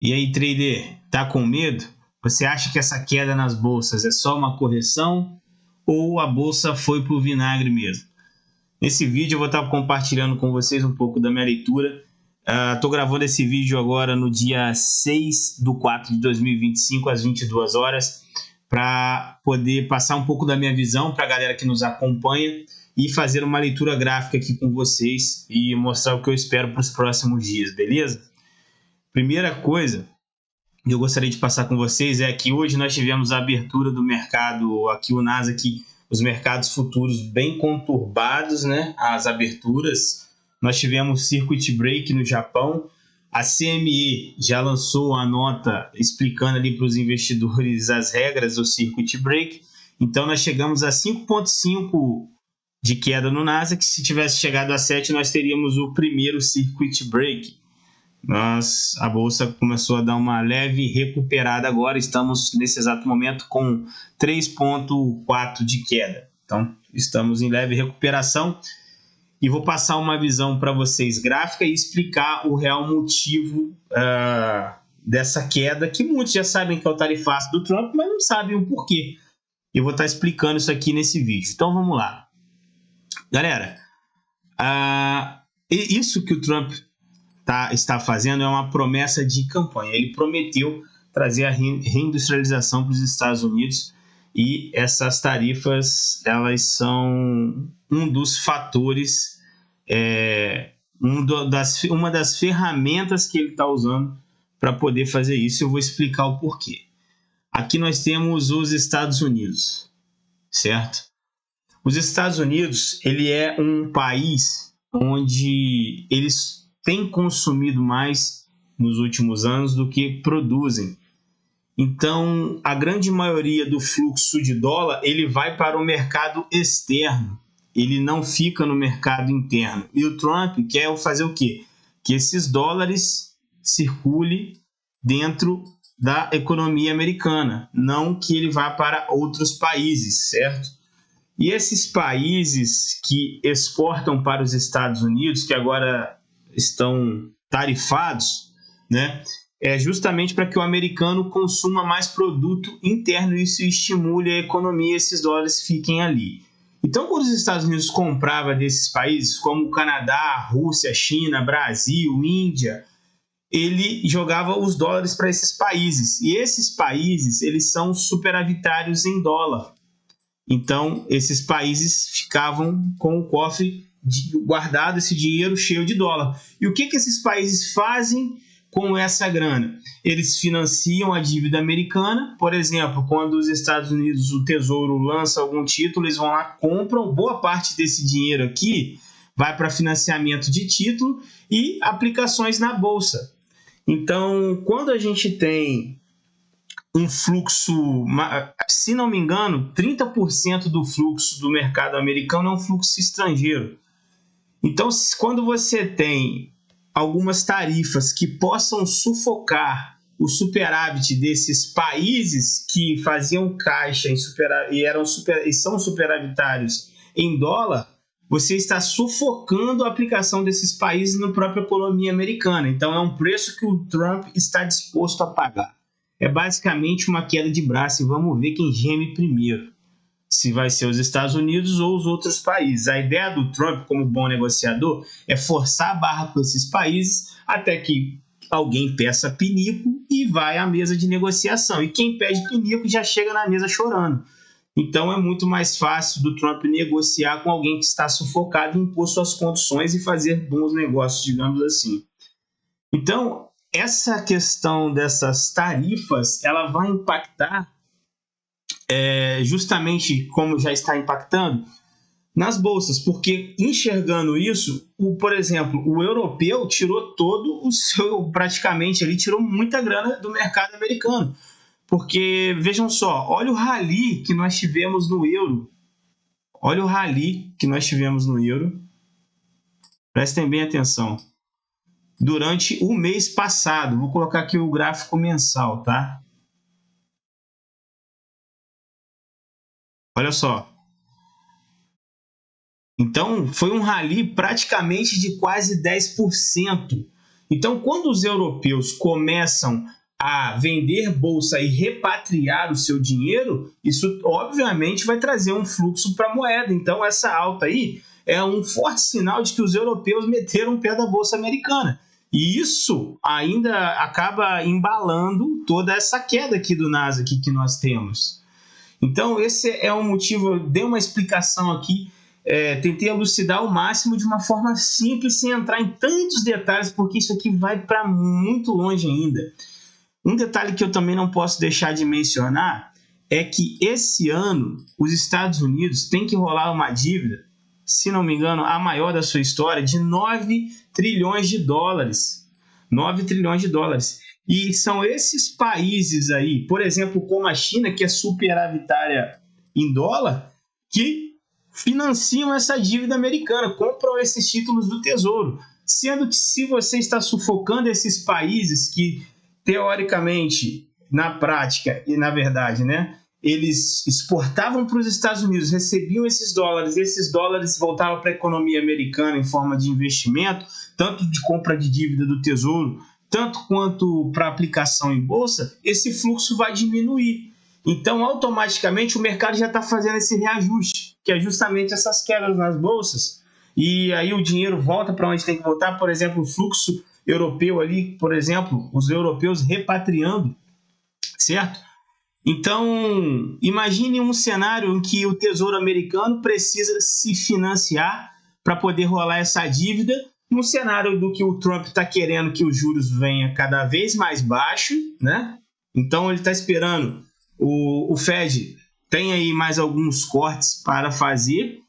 E aí, trader, tá com medo? Você acha que essa queda nas bolsas é só uma correção ou a bolsa foi pro vinagre mesmo? Nesse vídeo eu vou estar compartilhando com vocês um pouco da minha leitura. Estou gravando esse vídeo agora no dia 6/4/2025, às 22 horas, para poder passar um pouco da minha visão para a galera que nos acompanha e fazer uma leitura gráfica aqui com vocês e mostrar o que eu espero para os próximos dias, beleza? Primeira coisa que eu gostaria de passar com vocês é que hoje nós tivemos a abertura do mercado, aqui o Nasdaq, os mercados futuros bem conturbados, né? As aberturas. Nós tivemos Circuit Break no Japão. A CME já lançou a nota explicando ali para os investidores as regras do Circuit Break. Então nós chegamos a 5,5 de queda no Nasdaq. Se tivesse chegado a 7, nós teríamos o primeiro Circuit Break. A bolsa começou a dar uma leve recuperada agora, estamos nesse exato momento com 3,4 de queda. Então, estamos em leve recuperação e vou passar uma visão para vocês gráfica e explicar o real motivo dessa queda, que muitos já sabem que é o tarifaço do Trump, mas não sabem o porquê. Eu vou estar explicando isso aqui nesse vídeo. Então, vamos lá. Galera, isso que o Trump está fazendo é uma promessa de campanha. Ele prometeu trazer a reindustrialização para os Estados Unidos e essas tarifas, elas são um dos fatores, uma das ferramentas que ele está usando para poder fazer isso. Eu vou explicar o porquê. Aqui nós temos os Estados Unidos, certo? Os Estados Unidos, ele é um país onde eles têm consumido mais nos últimos anos do que produzem. Então, a grande maioria do fluxo de dólar, ele vai para o mercado externo. Ele não fica no mercado interno. E o Trump quer fazer o quê? Que esses dólares circulem dentro da economia americana, não que ele vá para outros países, certo? E esses países que exportam para os Estados Unidos, que agora estão tarifados, né? É justamente para que o americano consuma mais produto interno e isso estimule a economia, esses dólares fiquem ali. Então, quando os Estados Unidos compravam desses países, como Canadá, Rússia, China, Brasil, Índia, ele jogava os dólares para esses países. E esses países, eles são superavitários em dólar. Então, esses países ficavam com o cofre guardado, esse dinheiro cheio de dólar. E o que esses países fazem com essa grana? Eles financiam a dívida americana. Por exemplo, quando os Estados Unidos, o Tesouro, lança algum título, eles vão lá, compram. Boa parte desse dinheiro aqui vai para financiamento de título e aplicações na Bolsa. Então, quando a gente tem um fluxo, se não me engano, 30% do fluxo do mercado americano é um fluxo estrangeiro. Então, quando você tem algumas tarifas que possam sufocar o superávit desses países que faziam caixa e são superavitários em dólar, você está sufocando a aplicação desses países na própria economia americana. Então, é um preço que o Trump está disposto a pagar. É basicamente uma queda de braço e vamos ver quem geme primeiro, se vai ser os Estados Unidos ou os outros países. A ideia do Trump, como bom negociador, é forçar a barra com esses países até que alguém peça pinico e vai à mesa de negociação. E quem pede pinico já chega na mesa chorando. Então é muito mais fácil do Trump negociar com alguém que está sufocado e impor suas condições e fazer bons negócios, digamos assim. Então, essa questão dessas tarifas, ela vai impactar justamente como já está impactando nas bolsas, porque enxergando isso, por exemplo, o europeu tirou todo o seu, praticamente, ele tirou muita grana do mercado americano, porque vejam só, olha o rally que nós tivemos no euro, prestem bem atenção, durante o mês passado. Vou colocar aqui o gráfico mensal, tá? Olha só. Então, foi um rally praticamente de quase 10%. Então, quando os europeus começam a vender bolsa e repatriar o seu dinheiro, isso obviamente vai trazer um fluxo para a moeda. Então, essa alta aí é um forte sinal de que os europeus meteram o pé da bolsa americana. E isso ainda acaba embalando toda essa queda aqui do Nasdaq que nós temos. Então, esse é um motivo, eu dei uma explicação aqui, tentei elucidar ao máximo de uma forma simples, sem entrar em tantos detalhes, porque isso aqui vai para muito longe ainda. Um detalhe que eu também não posso deixar de mencionar é que esse ano os Estados Unidos têm que rolar uma dívida, se não me engano, a maior da sua história, de 9 trilhões de dólares. 9 trilhões de dólares. E são esses países aí, por exemplo, como a China, que é superavitária em dólar, que financiam essa dívida americana, compram esses títulos do Tesouro. Sendo que se você está sufocando esses países que, teoricamente, na prática e na verdade, né, eles exportavam para os Estados Unidos, recebiam esses dólares voltavam para a economia americana em forma de investimento, tanto de compra de dívida do Tesouro, tanto quanto para aplicação em bolsa, esse fluxo vai diminuir. Então, automaticamente, o mercado já está fazendo esse reajuste, que é justamente essas quedas nas bolsas, e aí o dinheiro volta para onde tem que voltar. Por exemplo, o fluxo europeu ali, por exemplo, os europeus repatriando, certo? Então, imagine um cenário em que o Tesouro americano precisa se financiar para poder rolar essa dívida, num cenário do que o Trump está querendo que os juros venham cada vez mais baixo, né? Então, ele está esperando o Fed tem aí mais alguns cortes para fazer.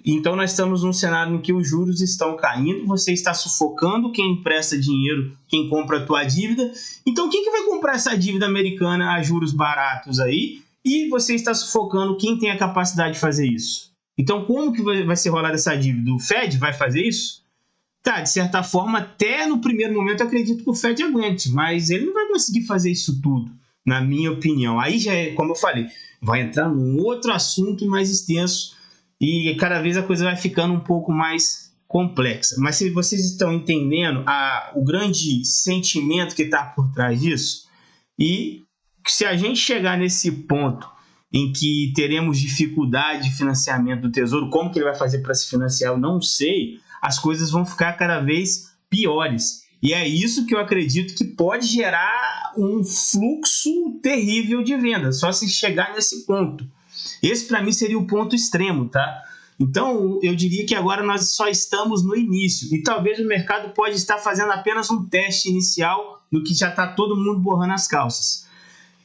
Então, nós estamos num cenário em que os juros estão caindo, você está sufocando quem empresta dinheiro, quem compra a tua dívida. Então, quem que vai comprar essa dívida americana a juros baratos aí? E você está sufocando quem tem a capacidade de fazer isso. Então, como que vai ser rolada essa dívida? O Fed vai fazer isso? Tá, de certa forma, até no primeiro momento eu acredito que o Fed aguente, mas ele não vai conseguir fazer isso tudo, na minha opinião. Aí já é, como eu falei, vai entrar num outro assunto mais extenso, e cada vez a coisa vai ficando um pouco mais complexa. Mas se vocês estão entendendo o grande sentimento que está por trás disso, e se a gente chegar nesse ponto em que teremos dificuldade de financiamento do Tesouro, como que ele vai fazer para se financiar, eu não sei, as coisas vão ficar cada vez piores. E é isso que eu acredito que pode gerar um fluxo terrível de vendas, só se chegar nesse ponto. Esse, para mim, seria o ponto extremo, tá? Então, eu diria que agora nós só estamos no início. E talvez o mercado pode estar fazendo apenas um teste inicial no que já está todo mundo borrando as calças.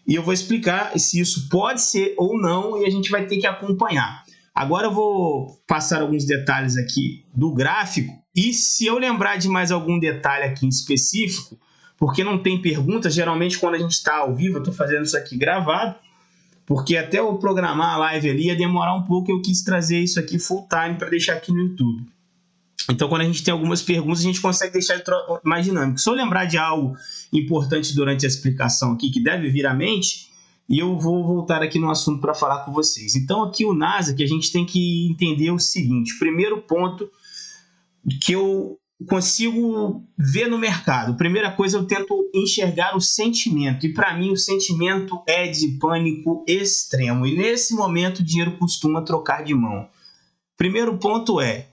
E eu vou explicar se isso pode ser ou não, e a gente vai ter que acompanhar. Agora eu vou passar alguns detalhes aqui do gráfico. E se eu lembrar de mais algum detalhe aqui em específico, porque não tem perguntas, geralmente quando a gente está ao vivo, eu estou fazendo isso aqui gravado, porque até eu programar a live ali ia demorar um pouco, eu quis trazer isso aqui full time para deixar aqui no YouTube. Então, quando a gente tem algumas perguntas, a gente consegue deixar mais dinâmico. Se eu lembrar de algo importante durante a explicação aqui, que deve vir à mente, e eu vou voltar aqui no assunto para falar com vocês. Então, aqui o Nasdaq, a gente tem que entender o seguinte. Primeiro ponto que eu consigo ver no mercado. Primeira coisa, eu tento enxergar o sentimento. E para mim o sentimento é de pânico extremo. E nesse momento o dinheiro costuma trocar de mão. Primeiro ponto é,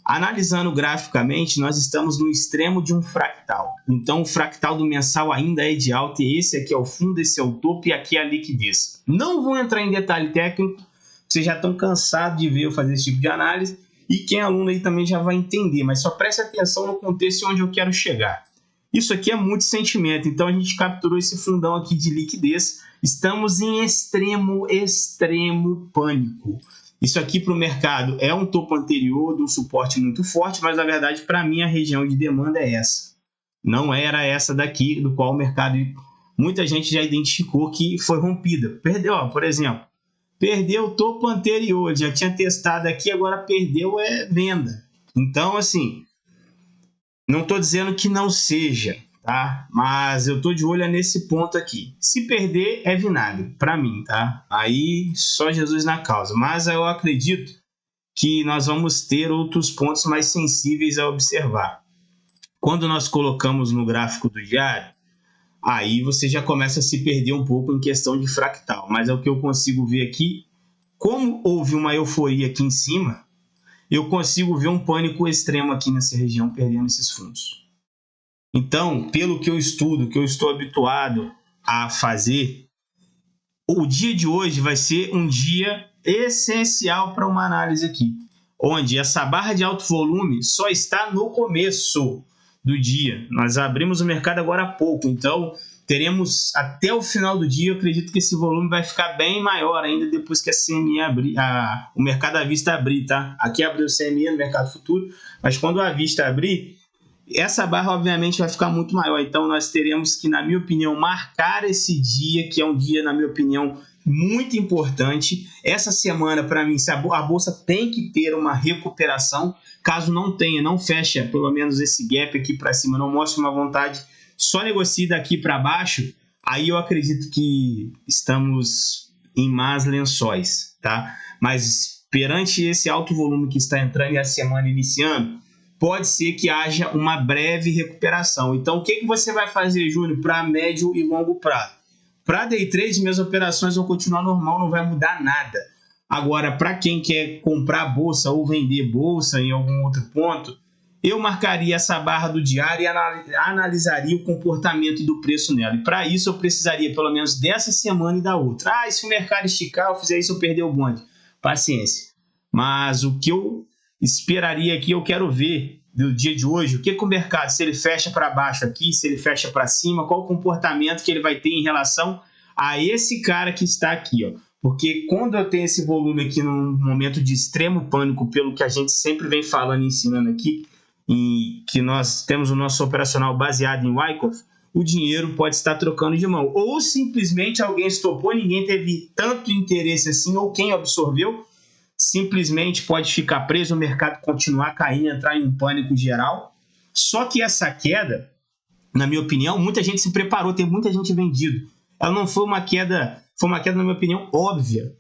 analisando graficamente, nós estamos no extremo de um fractal. Então o fractal do mensal ainda é de alta. E esse aqui é o fundo, esse é o topo e aqui é a liquidez. Não vou entrar em detalhe técnico. Vocês já estão cansados de ver eu fazer esse tipo de análise. E quem é aluno aí também já vai entender, mas só preste atenção no contexto onde eu quero chegar. Isso aqui é muito sentimento, então a gente capturou esse fundão aqui de liquidez. Estamos em extremo pânico. Isso aqui para o mercado é um topo anterior de um suporte muito forte, mas na verdade para mim a região de demanda é essa. Não era essa daqui, do qual o mercado, muita gente já identificou que foi rompida. Perdeu, ó, por exemplo. Perdeu o topo anterior, já tinha testado aqui, agora perdeu venda. Então, assim, não estou dizendo que não seja, tá? Mas eu estou de olho nesse ponto aqui. Se perder, é vinagre, para mim, tá? Aí, só Jesus na causa. Mas eu acredito que nós vamos ter outros pontos mais sensíveis a observar. quando nós colocamos no gráfico do diário, aí você já começa a se perder um pouco em questão de fractal. Mas é o que eu consigo ver aqui. Como houve uma euforia aqui em cima, eu consigo ver um pânico extremo aqui nessa região, perdendo esses fundos. Então, pelo que eu estudo, que eu estou habituado a fazer, o dia de hoje vai ser um dia essencial para uma análise aqui, onde essa barra de alto volume só está no começo do dia. Nós abrimos o mercado agora há pouco, então teremos até o final do dia. Eu acredito que esse volume vai ficar bem maior ainda depois que a CME abrir, o mercado à vista abrir, tá? Aqui abriu o CME no mercado futuro, mas quando a vista abrir, essa barra obviamente vai ficar muito maior. Então nós teremos que, na minha opinião, marcar esse dia, que é um dia, na minha opinião, muito importante. Essa semana, para mim, a bolsa tem que ter uma recuperação. Caso não tenha, não fecha pelo menos esse gap aqui para cima, não mostre uma vontade, só negocie daqui para baixo, aí eu acredito que estamos em más lençóis, tá? Mas perante esse alto volume que está entrando e a semana iniciando, pode ser que haja uma breve recuperação. Então, o que você vai fazer, Júnior, para médio e longo prazo? Para day trade, minhas operações vão continuar normal, não vai mudar nada. Agora, para quem quer comprar bolsa ou vender bolsa em algum outro ponto, eu marcaria essa barra do diário e analisaria o comportamento do preço nela. E para isso eu precisaria pelo menos dessa semana e da outra. E se o mercado esticar, eu fizer isso, eu perder o bonde. Paciência. Mas o que eu esperaria aqui, eu quero ver do dia de hoje, o que o mercado, se ele fecha para baixo aqui, se ele fecha para cima, qual o comportamento que ele vai ter em relação a esse cara que está aqui, ó. Porque quando eu tenho esse volume aqui num momento de extremo pânico, pelo que a gente sempre vem falando e ensinando aqui, e que nós temos o nosso operacional baseado em Wyckoff, o dinheiro pode estar trocando de mão. Ou simplesmente alguém estopou, ninguém teve tanto interesse assim, ou quem absorveu, simplesmente pode ficar preso, o mercado continuar caindo, entrar em um pânico geral. Só que essa queda, na minha opinião, muita gente se preparou, tem muita gente vendido. Ela não foi uma queda, foi uma queda, na minha opinião, óbvia.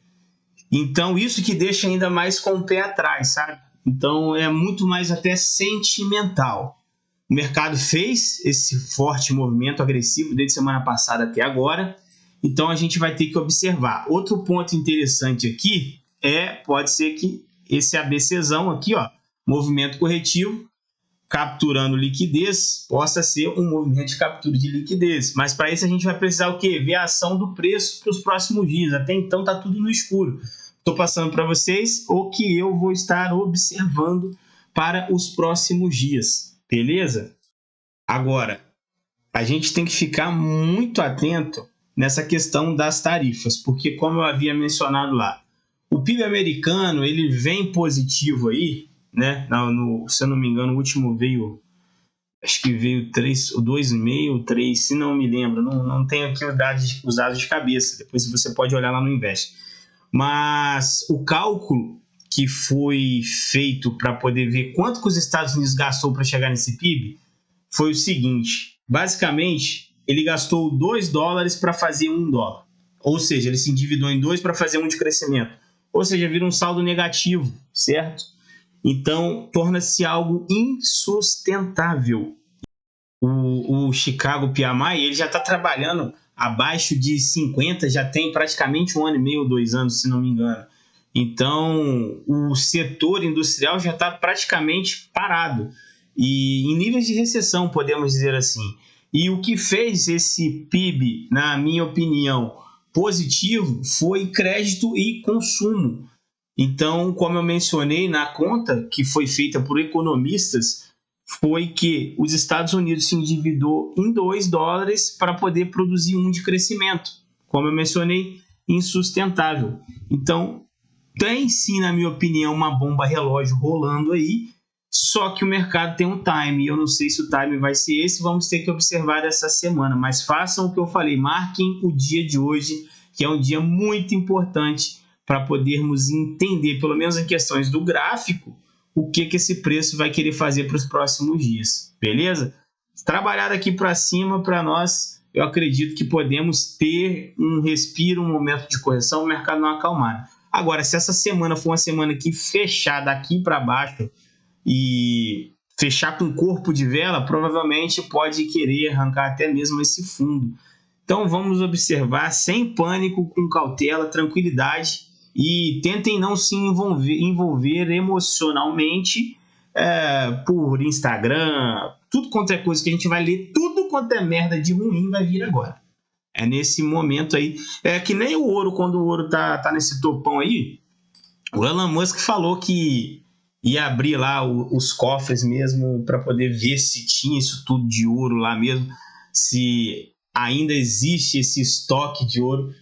Então, isso que deixa ainda mais com o pé atrás, sabe? Então, é muito mais até sentimental. O mercado fez esse forte movimento agressivo desde semana passada até agora. Então, a gente vai ter que observar. Outro ponto interessante aqui pode ser que esse ABCzão aqui, ó, movimento corretivo, capturando liquidez, possa ser um movimento de captura de liquidez. Mas para isso a gente vai precisar o quê? Ver a ação do preço para os próximos dias. Até então tá tudo no escuro. Estou passando para vocês o que eu vou estar observando para os próximos dias, beleza? Agora, a gente tem que ficar muito atento nessa questão das tarifas, porque como eu havia mencionado lá, o PIB americano ele vem positivo aí, né? Se eu não me engano, o último veio, acho que veio 2,5, 3, se não me lembro, não tenho aqui os dados de cabeça, depois você pode olhar lá no Invest. Mas o cálculo que foi feito para poder ver quanto que os Estados Unidos gastou para chegar nesse PIB foi o seguinte: basicamente, ele gastou $2 para fazer $1. Ou seja, ele se endividou em 2 para fazer 1 de crescimento. Ou seja, vira um saldo negativo, certo? Então, torna-se algo insustentável. O Chicago PMI ele já está trabalhando abaixo de 50, já tem praticamente 1 ano e meio ou 2 anos, se não me engano. Então, o setor industrial já está praticamente parado. E em níveis de recessão, podemos dizer assim. E o que fez esse PIB, na minha opinião, positivo foi crédito e consumo. Então, como eu mencionei na conta que foi feita por economistas, foi que os Estados Unidos se endividou em $2 para poder produzir 1 de crescimento. Como eu mencionei, insustentável. Então, tem sim, na minha opinião, uma bomba relógio rolando aí, só que o mercado tem um time, e eu não sei se o time vai ser esse, vamos ter que observar essa semana, mas façam o que eu falei, marquem o dia de hoje, que é um dia muito importante para podermos entender, pelo menos em questões do gráfico, o que esse preço vai querer fazer para os próximos dias, beleza? Trabalhar aqui para cima, para nós, eu acredito que podemos ter um respiro, um momento de correção, o mercado não acalmado. Agora, se essa semana for uma semana que fechar daqui para baixo e fechar com corpo de vela, provavelmente pode querer arrancar até mesmo esse fundo. Então vamos observar sem pânico, com cautela, tranquilidade, e tentem não se envolver emocionalmente por Instagram, tudo quanto é coisa que a gente vai ler, tudo quanto é merda de ruim vai vir agora. É nesse momento aí. É que nem o ouro, quando o ouro tá nesse topão aí, o Elon Musk falou que ia abrir lá os cofres mesmo para poder ver se tinha isso tudo de ouro lá mesmo, se ainda existe esse estoque de ouro,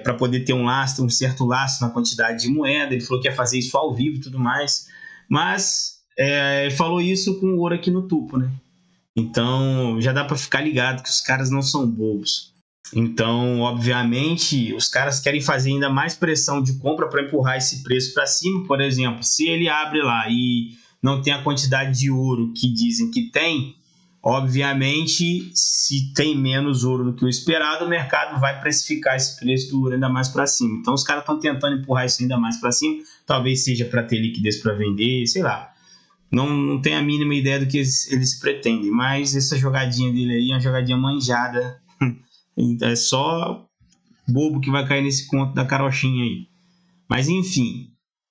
para poder ter um certo lastro na quantidade de moeda. Ele falou que ia fazer isso ao vivo e tudo mais, mas ele falou isso com o ouro aqui no topo, né? Então já dá para ficar ligado que os caras não são bobos. Então, obviamente, os caras querem fazer ainda mais pressão de compra para empurrar esse preço para cima. Por exemplo, se ele abre lá e não tem a quantidade de ouro que dizem que tem, obviamente, se tem menos ouro do que o esperado, o mercado vai precificar esse preço do ouro ainda mais para cima. Então, os caras estão tentando empurrar isso ainda mais para cima. Talvez seja para ter liquidez para vender, sei lá. Não tenho a mínima ideia do que eles pretendem, mas essa jogadinha dele aí é uma jogadinha manjada. É só bobo que vai cair nesse conto da carochinha aí. Mas enfim,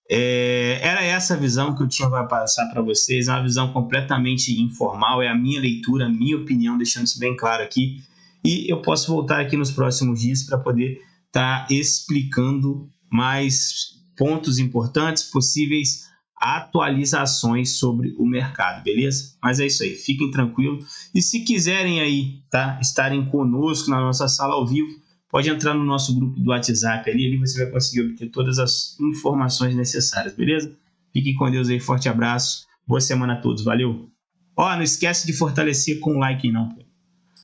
era essa a visão que eu tinha para passar para vocês. É uma visão completamente informal, é a minha leitura, a minha opinião, deixando isso bem claro aqui. E eu posso voltar aqui nos próximos dias para poder estar explicando mais pontos importantes, possíveis atualizações sobre o mercado, beleza? Mas é isso aí, fiquem tranquilos. E se quiserem aí, tá, estarem conosco na nossa sala ao vivo, pode entrar no nosso grupo do WhatsApp ali você vai conseguir obter todas as informações necessárias, beleza? Fiquem com Deus aí, forte abraço, boa semana a todos, valeu! Ó, não esquece de fortalecer com o like não, pô.